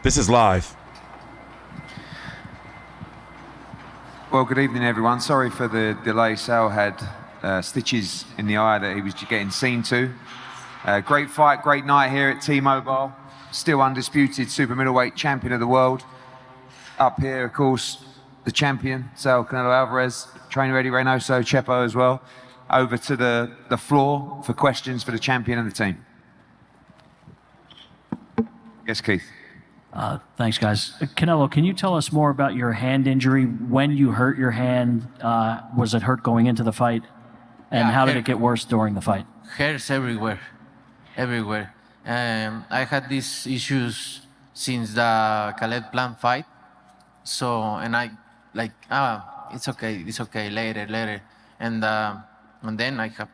This is live. Well, good evening, everyone. Sorry for the delay. Sal had stitches in the eye that he was getting seen to. Great fight, great night here at T-Mobile. Still undisputed super middleweight champion of the world. Up here, of course, the champion, Sal Canelo Alvarez, trainer Eddie Reynoso, Chepo as well. Over to the floor for questions for the champion and the team. Yes, Keith. Thanks, guys. Canelo, can you tell us more about your hand injury? When you hurt your hand, was it hurt going into the fight? And how did it get worse during the fight? Hairs everywhere, everywhere. I had these issues since the Khaled Plant fight. So, and I like, it's okay, later. And then I have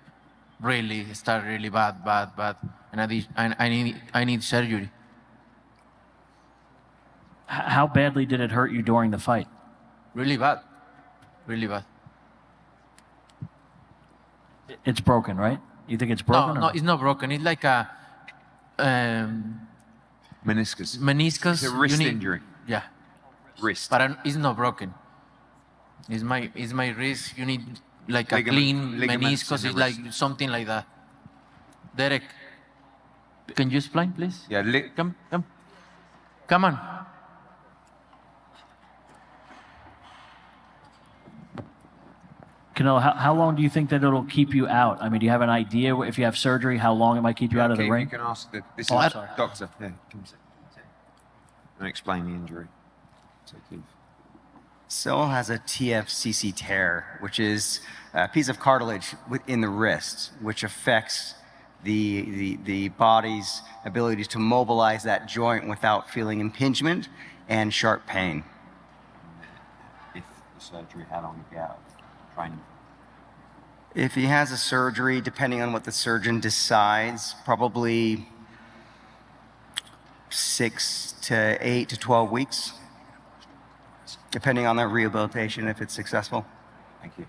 really started really bad. And I need surgery. How badly did it hurt you during the fight? Really bad. It's broken, right? You think it's broken? No, it's not broken. It's like a Meniscus. Meniscus. It's a wrist injury. Yeah. Wrist. But it's not broken. It's my wrist. You need like a clean meniscus. It's like something like that. Derek, can you explain, please? Yeah. Come on. Canelo, how long do you think that it'll keep you out? I mean, do you have an idea if you have surgery, how long it might keep you out of the ring? You can ask this is doctor. Yeah, and explain the injury. Sil has a TFCC tear, which is a piece of cartilage within the wrist, which affects the body's ability to mobilize that joint without feeling impingement and sharp pain. If the surgery, how long you out? Training. If he has a surgery, depending on what the surgeon decides, probably 6 to 8 to 12 weeks, depending on that rehabilitation, if it's successful. Thank you.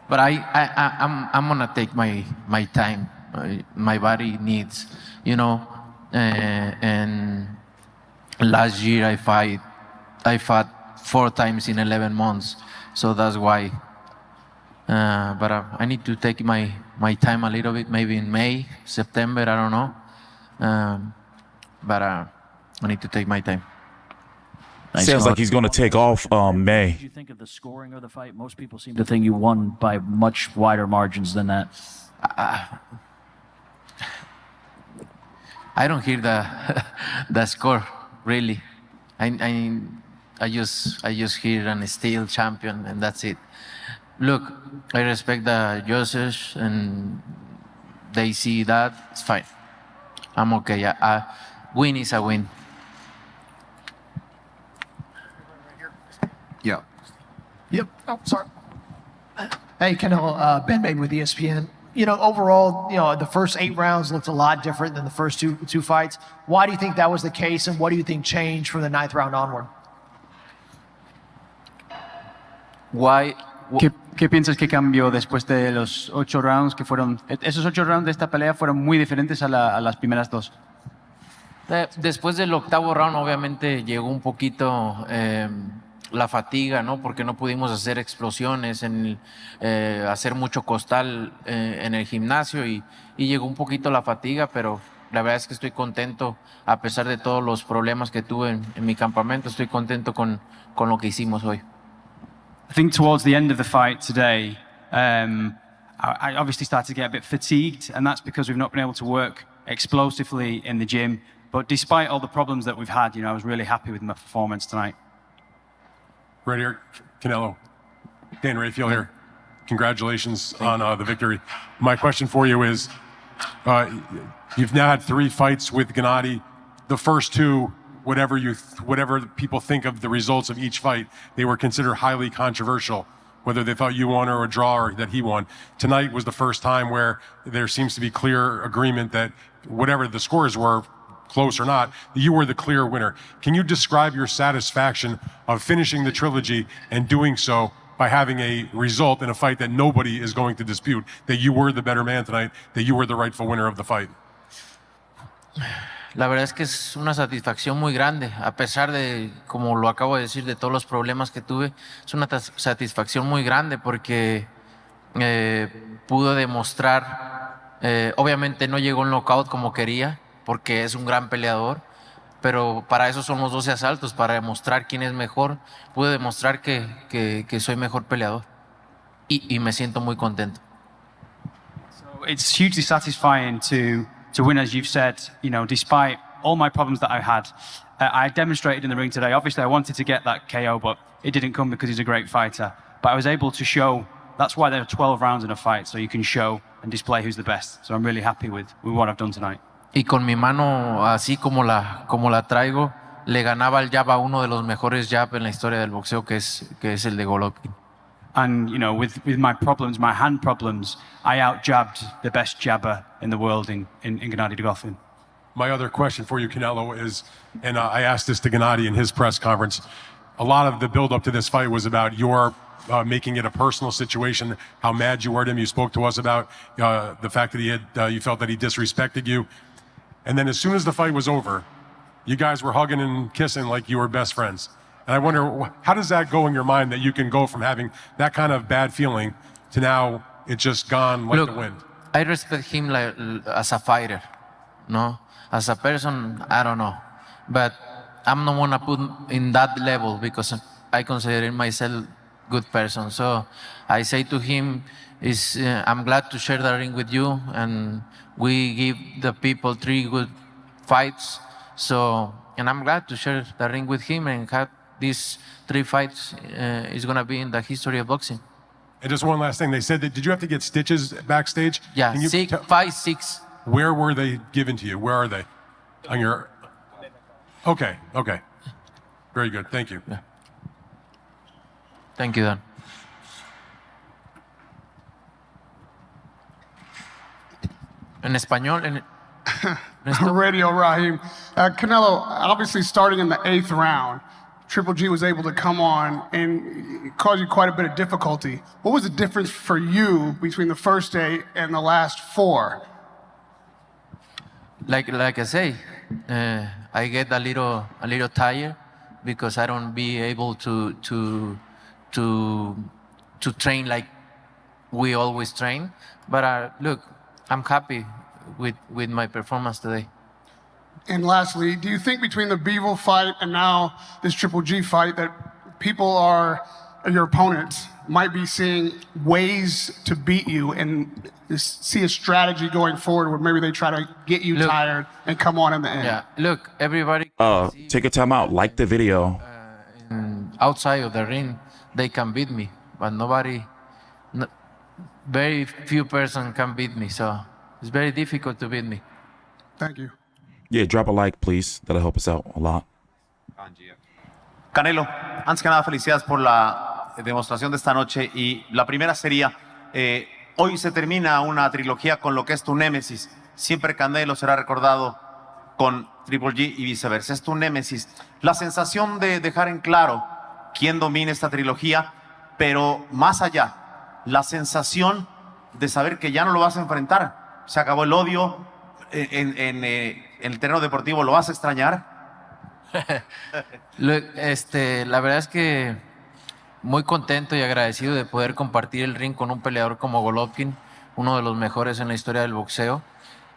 But I'm gonna take my time. My body needs, and last year I fought 4 times in 11 months, so that's why. But I need to take my time a little bit, maybe in May, September, I don't know. But I need to take my time. Sounds like he's going to take off May. What did you think of the scoring of the fight? Most people seem to think you won by much wider margins than that. I don't hear the score, really. I just hear an still champion, and that's it. Look, I respect the judges, and they see that, it's fine. I'm okay. A win is a win. Yeah. Yep. Oh, sorry. Hey, Canelo, Ben Babe with ESPN. Overall, the first 8 rounds looked a lot different than the first two fights. Why do you think that was the case, and what do you think changed from the 9th round onward? Why? ¿Qué piensas que cambió después de los 8 rounds que fueron? Esos 8 rounds de esta pelea fueron muy diferentes a las primeras 2. Después del 8º round, obviamente llegó un poquito la fatiga, ¿no? Porque no pudimos hacer explosiones, hacer mucho costal en el gimnasio y llegó un poquito la fatiga, pero la verdad es que estoy contento, a pesar de todos los problemas que tuve en mi campamento, estoy contento con lo que hicimos hoy. I think towards the end of the fight today, I obviously started to get a bit fatigued, and that's because we've not been able to work explosively in the gym. But despite all the problems that we've had, I was really happy with my performance tonight. Right here, Canelo. Dan Rafael here. Congratulations on the victory. My question for you is, you've now had 3 fights with Gennady. The first 2, whatever people think of the results of each fight, they were considered highly controversial, whether they thought you won or a draw or that he won. Tonight was the first time where there seems to be clear agreement that whatever the scores were, close or not, you were the clear winner. Can you describe your satisfaction of finishing the trilogy and doing so by having a result in a fight that nobody is going to dispute, that you were the better man tonight, that you were the rightful winner of the fight? La verdad es que es una satisfacción muy grande, a pesar de, como lo acabo de decir, de todos los problemas que tuve, es una satisfacción muy grande porque pudo demostrar, obviamente no llegó en knockout como quería, porque es un gran peleador, pero para eso son los 12 asaltos, para demostrar quién es mejor. Pude demostrar que soy mejor peleador y me siento muy contento. It's hugely satisfying to win, as you've said, despite all my problems that I had. I demonstrated in the ring today. Obviously, I wanted to get that KO, but it didn't come because he's a great fighter. But I was able to show, that's why there are 12 rounds in a fight, so you can show and display who's the best. So I'm really happy with what I've done tonight. Y con mi mano, así como la traigo, le ganaba el jab a uno de los mejores jab en la historia del boxeo, que es el de Golovkin. And, with my problems, my hand problems, I out-jabbed the best jabber in the world in Gennady Golovkin. My other question for you, Canelo, is, and I asked this to Gennady in his press conference, a lot of the build-up to this fight was about your making it a personal situation, how mad you were at him. You spoke to us about the fact that you felt that he disrespected you. And then as soon as the fight was over, you guys were hugging and kissing like you were best friends. And I wonder, how does that go in your mind that you can go from having that kind of bad feeling to now it's just gone like the wind? I respect him as a fighter, no? As a person, I don't know. But I'm not gonna put in that level because I consider myself a good person. So I say to him, I'm glad to share the ring with you, and we give the people 3 good fights. So, and I'm glad to share the ring with him and have these 3 fights is going to be in the history of boxing. And just one last thing. They said that, did you have to get stitches backstage? Yeah, 5, 6. Where were they given to you? Where are they? On your... Okay. Very good. Thank you. Yeah. Thank you, Dan. En español, Radio Raheem. Canelo, obviously starting in the 8th round, Triple G was able to come on and cause you quite a bit of difficulty. What was the difference for you between the first 8 and the last 4? Like I say, I get a little tired because I don't be able to train like we always train. But look, I'm happy with my performance today. And lastly, do you think between the Bivol fight and now this Triple G fight that your opponents might be seeing ways to beat you and see a strategy going forward where maybe they try to get you tired and come on in the end? Yeah, look, everybody. Take a time out, like the video. Outside of the ring, they can beat me, but very few person can beat me, so it's very difficult to beat me. Thank you. Yeah, drop a like, please. That'll help us out a lot. Canelo, antes que nada, felicidades por la demostración de esta noche. Y la primera sería, hoy se termina una trilogía con lo que es tu némesis. Siempre Canelo será recordado con Triple G y viceversa. Es tu némesis. La sensación de dejar en claro quién domina esta trilogía, pero más allá, la sensación de saber que ya no lo vas a enfrentar. Se acabó el odio. En el terreno deportivo, ¿lo vas a extrañar? La verdad es que muy contento y agradecido de poder compartir el ring con un peleador como Golovkin, uno de los mejores en la historia del boxeo.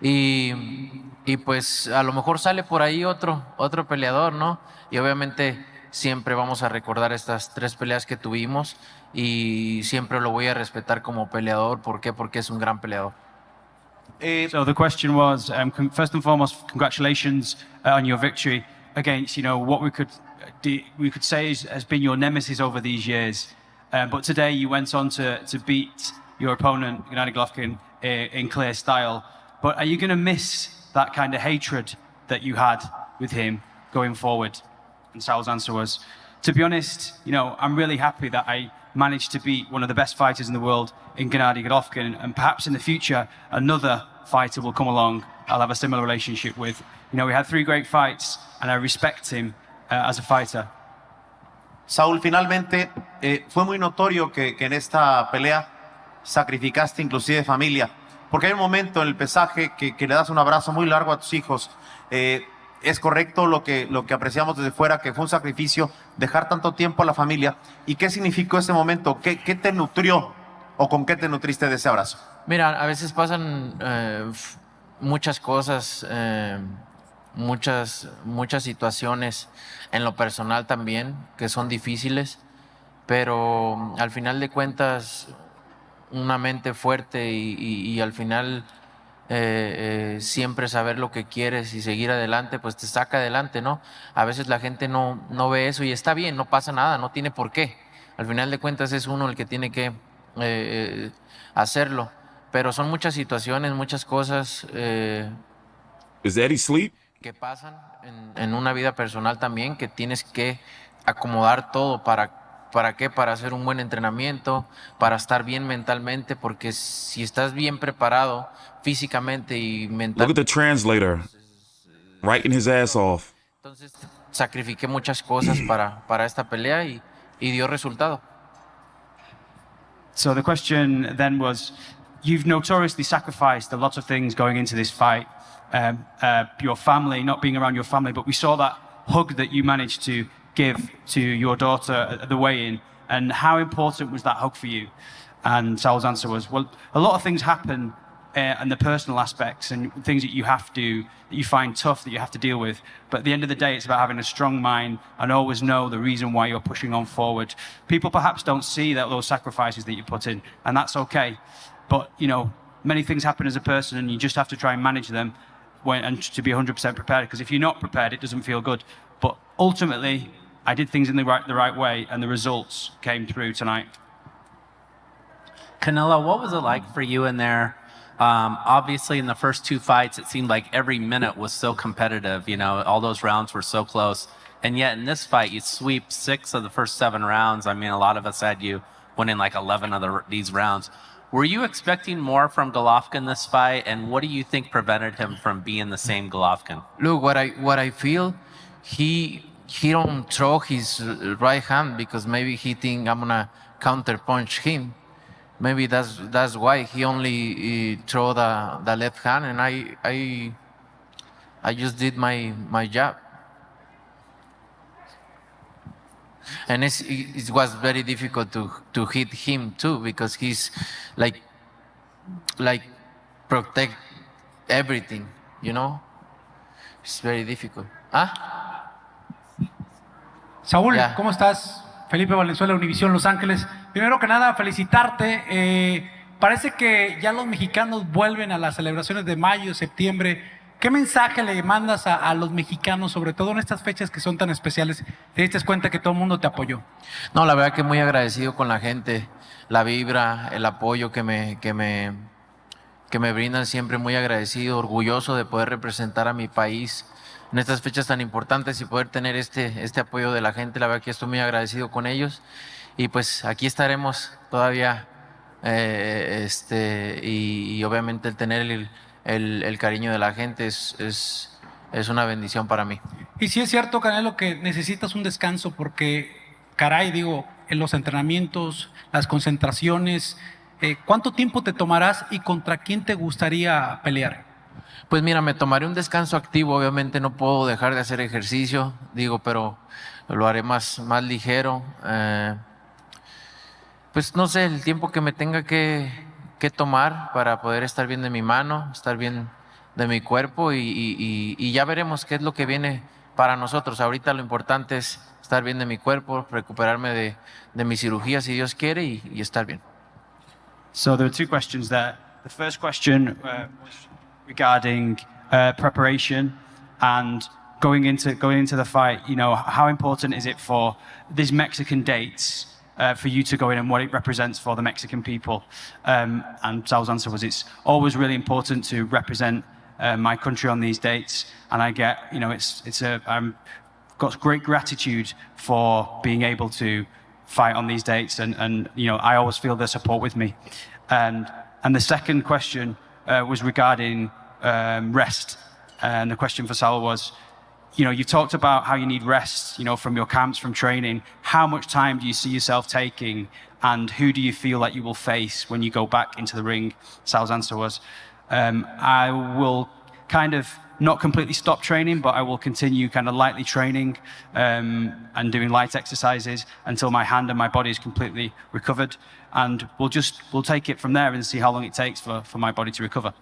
Y pues a lo mejor sale por ahí otro peleador, ¿no? Y obviamente siempre vamos a recordar estas 3 peleas que tuvimos y siempre lo voy a respetar como peleador. ¿Por qué? Porque es un gran peleador. So the question was, first and foremost, congratulations on your victory against, what we could say has been your nemesis over these years. But today you went on to beat your opponent, Gennady Golovkin, in clear style. But are you going to miss that kind of hatred that you had with him going forward? And Sal's answer was, to be honest, I'm really happy that I managed to beat one of the best fighters in the world in Gennady Golovkin, and perhaps in the future another fighter will come along I'll have a similar relationship with. We had 3 great fights and I respect him as a fighter. Saúl, finalmente fue muy notorio que en esta pelea sacrificaste inclusive familia. Porque hay un momento en el pesaje que le das un abrazo muy largo a tus hijos. Es correcto lo que apreciamos desde fuera, que fue un sacrificio dejar tanto tiempo a la familia. ¿Y qué significó ese momento? ¿Qué te nutrió o con qué te nutriste de ese abrazo? Mira, a veces pasan muchas cosas, muchas situaciones en lo personal también que son difíciles, pero al final de cuentas una mente fuerte y al final siempre saber lo que quieres y seguir adelante, pues te saca adelante, ¿no? A veces la gente no ve eso y está bien, no pasa nada, no tiene por qué. Al final de cuentas es uno el que tiene que hacerlo, pero son muchas situaciones, muchas cosas Is Eddie sleep? que pasan en una vida personal también, que tienes que acomodar todo ¿para qué? Para hacer un buen entrenamiento, para estar bien mentalmente, porque si estás bien preparado físicamente y Look at mentalmente, the translator, writing his ass off. entonces sacrifiqué muchas cosas para esta pelea y dio resultado. So the question then was, you've notoriously sacrificed a lot of things going into this fight. Your family, not being around your family, but we saw that hug that you managed to give to your daughter at the weigh-in. And how important was that hug for you? And Saul's answer was, well, a lot of things happen in the personal aspects and things that you find tough, that you have to deal with. But at the end of the day, it's about having a strong mind and always know the reason why you're pushing on forward. People perhaps don't see those sacrifices that you put in, and that's okay. But, many things happen as a person and you just have to try and manage them and to be 100% prepared, because if you're not prepared, it doesn't feel good. But ultimately, I did things in the right way, and the results came through tonight. Canelo, what was it like for you in there? Obviously, in the first two fights, it seemed like every minute was so competitive. All those rounds were so close. And yet in this fight, you sweep 6 of the first 7 rounds. I mean, a lot of us had you winning like 11 of these rounds. Were you expecting more from Golovkin this fight? And what do you think prevented him from being the same Golovkin? Look, what I feel, he don't throw his right hand because maybe he think I'm gonna counter punch him. Maybe that's why he only throw the left hand, and I just did my job. And it was very difficult to hit him too, because he's like protect everything, It's very difficult. Saúl, Ya. ¿cómo estás? Felipe Valenzuela, Univisión Los Ángeles. Primero que nada, felicitarte. Parece que ya los mexicanos vuelven a las celebraciones de mayo, septiembre. ¿Qué mensaje le mandas a los mexicanos, sobre todo en estas fechas que son tan especiales? ¿Te diste cuenta que todo el mundo te apoyó? No, la verdad que muy agradecido con la gente, la vibra, el apoyo que me brindan, siempre muy agradecido, orgulloso de poder representar a mi país en estas fechas tan importantes y poder tener este apoyo de la gente. La verdad que estoy muy agradecido con ellos y pues aquí estaremos todavía y obviamente el tener el cariño de la gente es una bendición para mí. Y sí es cierto, Canelo, que necesitas un descanso porque, caray, en los entrenamientos, las concentraciones, ¿cuánto tiempo te tomarás y contra quién te gustaría pelear? Pues mira, me tomaré un descanso activo, obviamente no puedo dejar de hacer ejercicio, pero lo haré más ligero. Pues no sé, el tiempo que me tenga que tomar para poder estar bien de mi mano, estar bien de mi cuerpo y ya veremos qué es lo que viene para nosotros. Ahorita lo importante es estar bien de mi cuerpo, recuperarme de mi cirugía si Dios quiere y estar bien. So there are 2 questions there. The first question was regarding preparation and going into the fight. How important is it for these Mexican dates for you to go in and what it represents for the Mexican people? And Sal's answer was, it's always really important to represent my country on these dates. And I get, I'm got great gratitude for being able to fight on these dates, and I always feel their support with me. And the second question was regarding rest, and the question for Sal was, you talked about how you need rest, from your camps, from training. How much time do you see yourself taking and who do you feel like you will face when you go back into the ring? Sal's answer was, I will kind of not completely stop training, but I will continue kind of lightly training and doing light exercises until my hand and my body is completely recovered. And we'll take it from there and see how long it takes for my body to recover.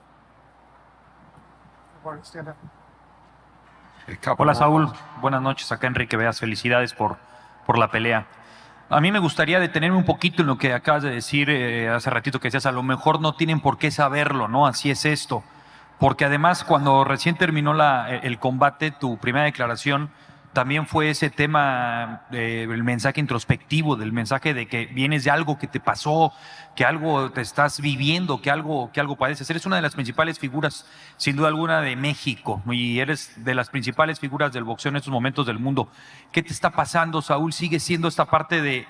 Hola Saúl, buenas noches. Acá Enrique Veas, felicidades por la pelea. A mí me gustaría detenerme un poquito en lo que acabas de decir hace ratito, que decías, a lo mejor no tienen por qué saberlo, ¿no? Así es esto. Porque además, cuando recién terminó el combate, tu primera declaración también fue ese tema del mensaje introspectivo, del mensaje de que vienes de algo que te pasó, que algo te estás viviendo, que algo padeces. Eres una de las principales figuras, sin duda alguna, de México y eres de las principales figuras del boxeo en estos momentos del mundo. ¿Qué te está pasando, Saúl? ¿Sigue siendo esta parte de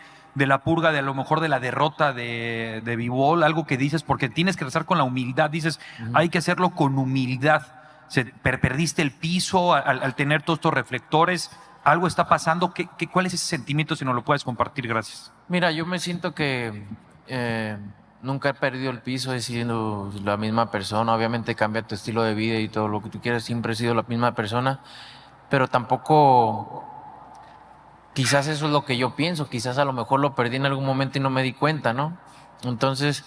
la purga, de a lo mejor de la derrota de Bivol, algo que dices, porque tienes que rezar con la humildad, dices, hay que hacerlo con humildad? Perdiste el piso al tener todos estos reflectores, algo está pasando? ¿Cuál es ese sentimiento, si nos lo puedes compartir? Gracias. Mira, yo me siento que nunca he perdido el piso, he sido la misma persona. Obviamente cambia tu estilo de vida y todo lo que tú quieras, siempre he sido la misma persona, pero tampoco... Quizás eso es lo que yo pienso, quizás a lo mejor lo perdí en algún momento y no me di cuenta, ¿no? Entonces,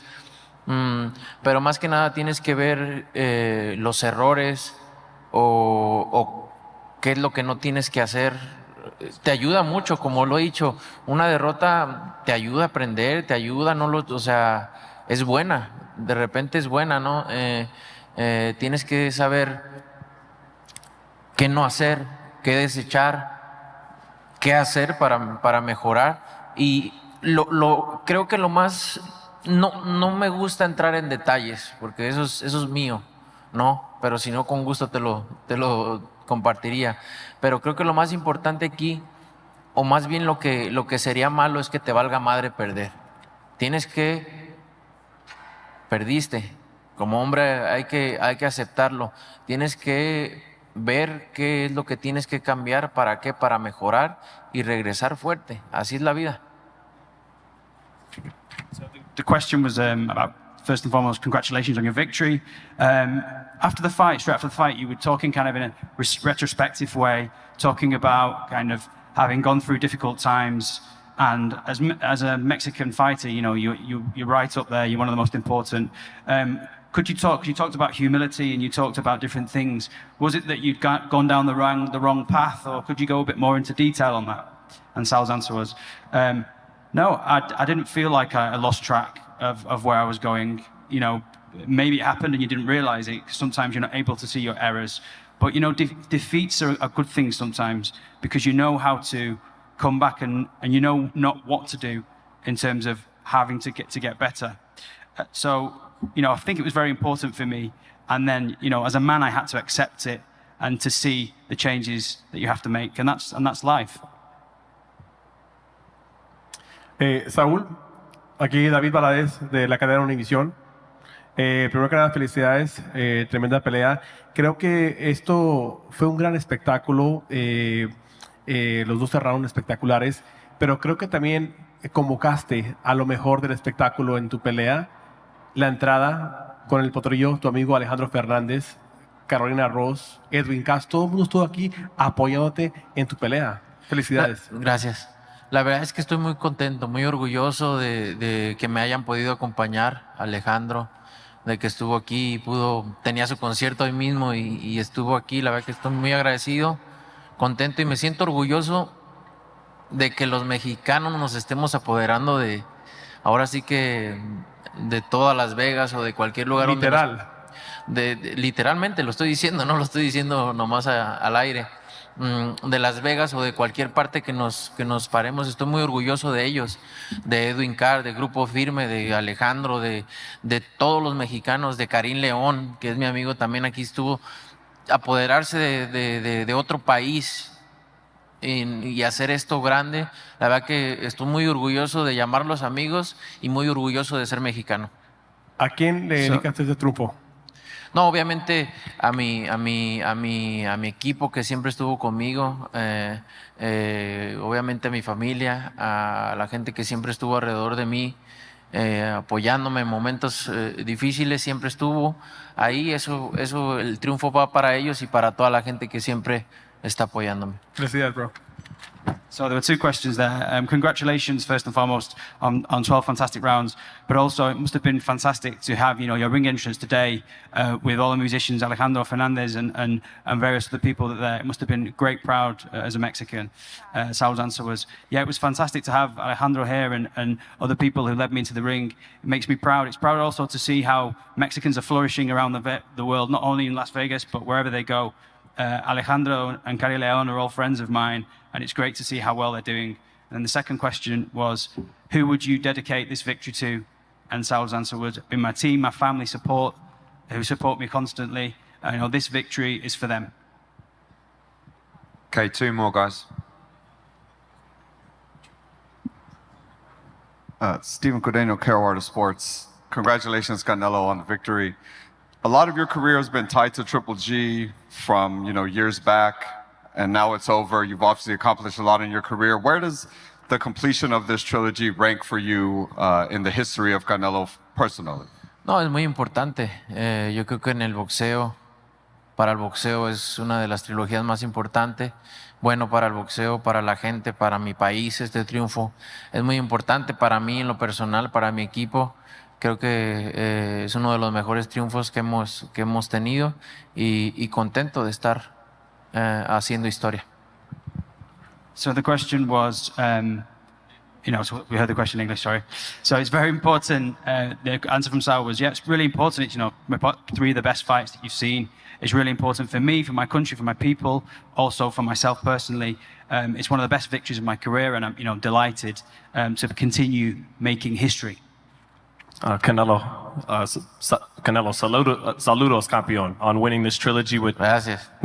pero más que nada tienes que ver los errores o qué es lo que no tienes que hacer. Te ayuda mucho, como lo he dicho, una derrota te ayuda a aprender, te ayuda, o sea, es buena, de repente es buena, ¿no? Tienes que saber qué no hacer, qué desechar, qué hacer para mejorar. Y creo que lo más, no me gusta entrar en detalles, porque eso es mío, ¿no? Pero si no, con gusto te lo compartiría. Pero creo que lo más importante aquí, o más bien lo que sería malo, es que te valga madre perder. Perdiste. Como hombre hay que aceptarlo. Tienes que ver qué es lo que tienes que cambiar, para qué, para mejorar y regresar fuerte. Así es la vida. The question was about, first and foremost, congratulations on your victory. After the fight, straight after the fight, you were talking kind of in a retrospective way, talking about kind of having gone through difficult times. And as a Mexican fighter, you know, you're right up there. You're one of the most important. You talked about humility and you talked about different things. Was it that you'd gone down the wrong path, or could you go a bit more into detail on that? And Sal's answer was, no, I didn't feel like I lost track of where I was going. You know, maybe it happened and you didn't realize it. Sometimes you're not able to see your errors. But, you know, defeats are a good thing sometimes, because you know how to come back and you know not what to do in terms of having to get better. So, you know, I think it was very important for me. And then, you know, as a man, I had to accept it and to see the changes that you have to make. And that's life. Saúl, aquí David Valadez de la cadena Univisión. Primero que nada, felicidades, tremenda pelea. Creo que esto fue un gran espectáculo. Los dos cerraron espectaculares, pero creo que también convocaste a lo mejor del espectáculo en tu pelea. La entrada con el potrillo, tu amigo Alejandro Fernández, Carolina Ross, Edwin Cass, todo el mundo estuvo aquí apoyándote en tu pelea. Felicidades. Gracias. La verdad es que estoy muy contento, muy orgulloso de que me hayan podido acompañar, Alejandro, de que estuvo aquí, tenía su concierto hoy mismo y estuvo aquí. La verdad que estoy muy agradecido, contento, y me siento orgulloso de que los mexicanos nos estemos apoderando ahora sí que de todas Las Vegas o de cualquier lugar. Literal. Literalmente lo estoy diciendo, no lo estoy diciendo nomás al aire. De Las Vegas o de cualquier parte que nos paremos. Estoy muy orgulloso de ellos, de Edwin Carr, de Grupo Firme, de Alejandro, de todos los mexicanos, de Karim León, que es mi amigo también, aquí estuvo. Apoderarse de otro país y hacer esto grande, la verdad que estoy muy orgulloso de llamarlos amigos y muy orgulloso de ser mexicano. ¿A quién le dedicaste ese triunfo? No, obviamente a mi equipo que siempre estuvo conmigo, obviamente a mi familia, a la gente que siempre estuvo alrededor de mí, apoyándome en momentos difíciles, siempre estuvo ahí. Eso, el triunfo va para ellos y para toda la gente que siempre está apoyándome. Felicidades, bro. So there were two questions there. Congratulations, first and foremost, on 12 fantastic rounds. But also, it must have been fantastic to have, your ring entrance today with all the musicians, Alejandro Fernandez and various other people that there. It must have been great proud as a Mexican. Saul's answer was, yeah, it was fantastic to have Alejandro here and other people who led me into the ring. It makes me proud. It's proud also to see how Mexicans are flourishing around the world, not only in Las Vegas, but wherever they go. Alejandro and Cari Leon are all friends of mine, and it's great to see how well they're doing. And the second question was, who would you dedicate this victory to? And Saul's answer would be my team, my family who support me constantly. This victory is for them. Okay, two more, guys. Steven Cordeno, Carolina Sports. Congratulations, Canelo, on the victory. A lot of your career has been tied to Triple G from years back, and now it's over. You've obviously accomplished a lot in your career. Where does the completion of this trilogy rank for you in the history of Canelo personally? No, es muy importante. Yo creo que en el boxeo, para el boxeo es una de las trilogías más importantes. Bueno, para el boxeo, para la gente, para mi país, este triunfo es muy importante para mí en lo personal, para mi equipo. Creo que es uno de los mejores triunfos que hemos tenido y contento de estar haciendo historia. So the question was, so we heard the question in English, sorry. So it's very important, the answer from Saul was, yeah, it's really important. It's, three of the best fights that you've seen. It's really important for me, for my country, for my people, also for myself personally. It's one of the best victories of my career, and I'm delighted to continue making history. Canelo, saludos, campeón, on winning this trilogy with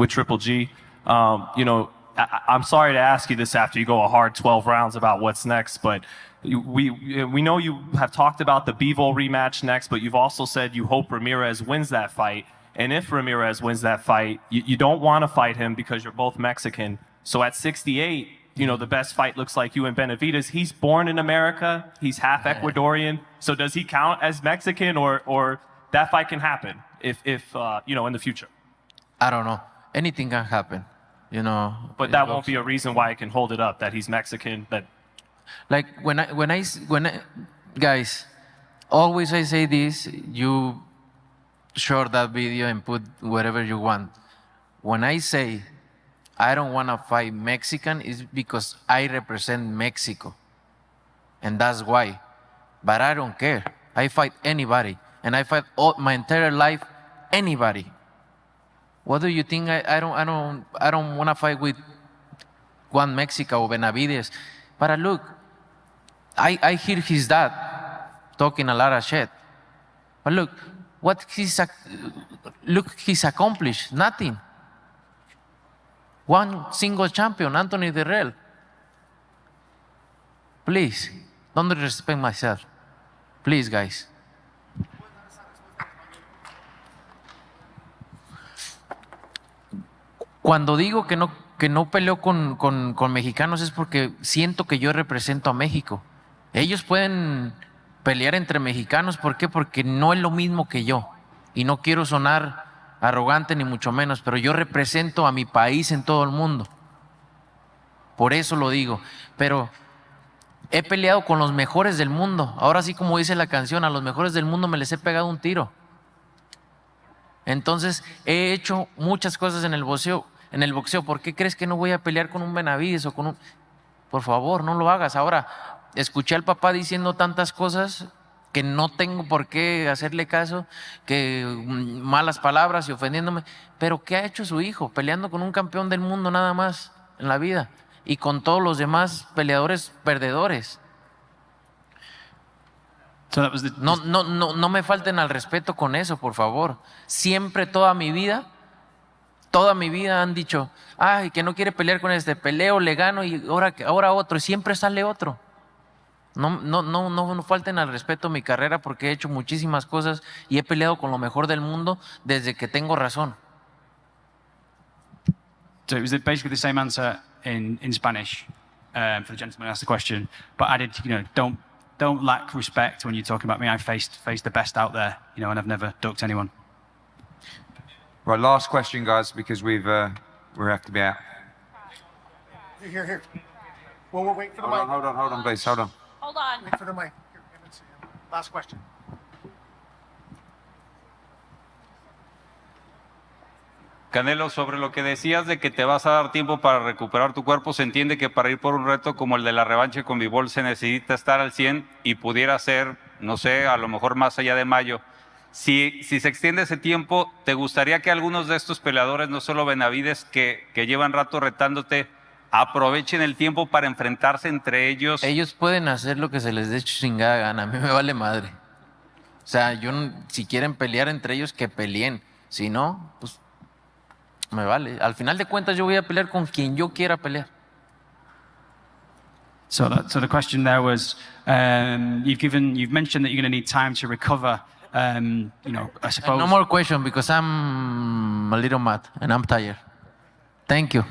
Triple G. I'm sorry to ask you this after you go a hard 12 rounds about what's next, but we know you have talked about the Bivol rematch next, but you've also said you hope Ramirez wins that fight. And if Ramirez wins that fight, you don't want to fight him because you're both Mexican. So at 68, the best fight looks like you and Benavidez. He's born in America. He's half Ecuadorian. So does he count as Mexican, or that fight can happen if in the future? I don't know. Anything can happen, But that won't be a reason why I can hold it up that he's Mexican. That, like when I guys, always I say this. You share that video and put whatever you want. When I say I don't want to fight Mexican, is because I represent Mexico. And that's why. But I don't care. I fight anybody. And I fight my entire life anybody. What do you think? I don't want to fight with Juan Mexico or Benavidez. But look, I hear his dad talking a lot of shit. But look, he's accomplished nothing. One single champion, Anthony Dirrell. Please, don't disrespect myself. Please, guys. Cuando digo que no peleo con mexicanos es porque siento que yo represento a México. Ellos pueden pelear entre mexicanos, ¿por qué? Porque no es lo mismo que yo. Y no quiero sonar arrogante ni mucho menos, pero yo represento a mi país en todo el mundo. Por eso lo digo. Pero he peleado con los mejores del mundo. Ahora sí, como dice la canción, a los mejores del mundo me les he pegado un tiro. Entonces he hecho muchas cosas en el boxeo. ¿Por qué crees que no voy a pelear con un Benavidez o con un...? Por favor, no lo hagas. Ahora, escuché al papá diciendo tantas cosas que no tengo por qué hacerle caso, que malas palabras y ofendiéndome. Pero ¿qué ha hecho su hijo? Peleando con un campeón del mundo nada más en la vida y con todos los demás peleadores perdedores. No me falten al respeto con eso, por favor. Siempre, toda mi vida han dicho, ay, que no quiere pelear con este, peleo, le gano y ahora otro, y siempre sale otro. No falten al respeto a mi carrera porque he hecho muchísimas cosas y he peleado con lo mejor del mundo desde que tengo razón. So it was basically the same answer in Spanish for the gentleman who asked the question, but added, don't lack respect when you're talking about me. I faced the best out there, and I've never ducked anyone. Right, last question, guys, because we have to be out. Here. Well, we'll wait for the mic. Hold on, please, hold on. Hold on. Wait for the mic. Here, last question. Canelo, sobre lo que decías de que te vas a dar tiempo para recuperar tu cuerpo, se entiende que para ir por un reto como el de la revancha con Bivol se necesita estar al 100 y pudiera ser, no sé, a lo mejor más allá de mayo. Si se extiende ese tiempo, ¿te gustaría que algunos de estos peleadores, no solo Benavidez, que llevan rato retándote, aprovechen el tiempo para enfrentarse entre ellos? Ellos pueden hacer lo que se les dé chingada gana, a mí me vale madre. O sea, si quieren pelear entre ellos, que peleen. Si no, pues me vale. Al final de cuentas yo voy a pelear con quien yo quiera pelear. So the question there was, you've mentioned that you're going to need time to recover. I suppose. No more question because I'm a little mad and I'm tired. Thank you.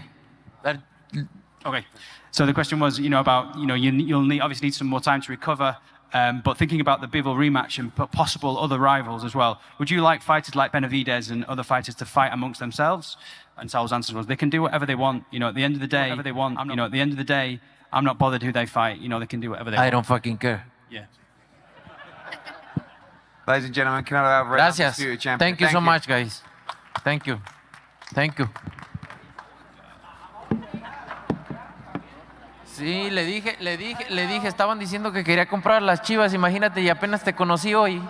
Okay. So the question was, about, you'll obviously need some more time to recover, but thinking about the Bivol rematch and possible other rivals as well, would you like fighters like Benavidez and other fighters to fight amongst themselves? And Saul's answer was, they can do whatever they want. At the end of the day, at the end of the day, I'm not bothered who they fight. They can do whatever they want. I don't fucking care. Yeah. Ladies and gentlemen, Canelo Alvarez, Gracias. champion. Thank you so much, guys. Thank you. Thank you. Sí, le dije, estaban diciendo que quería comprar las Chivas, imagínate, y apenas te conocí hoy.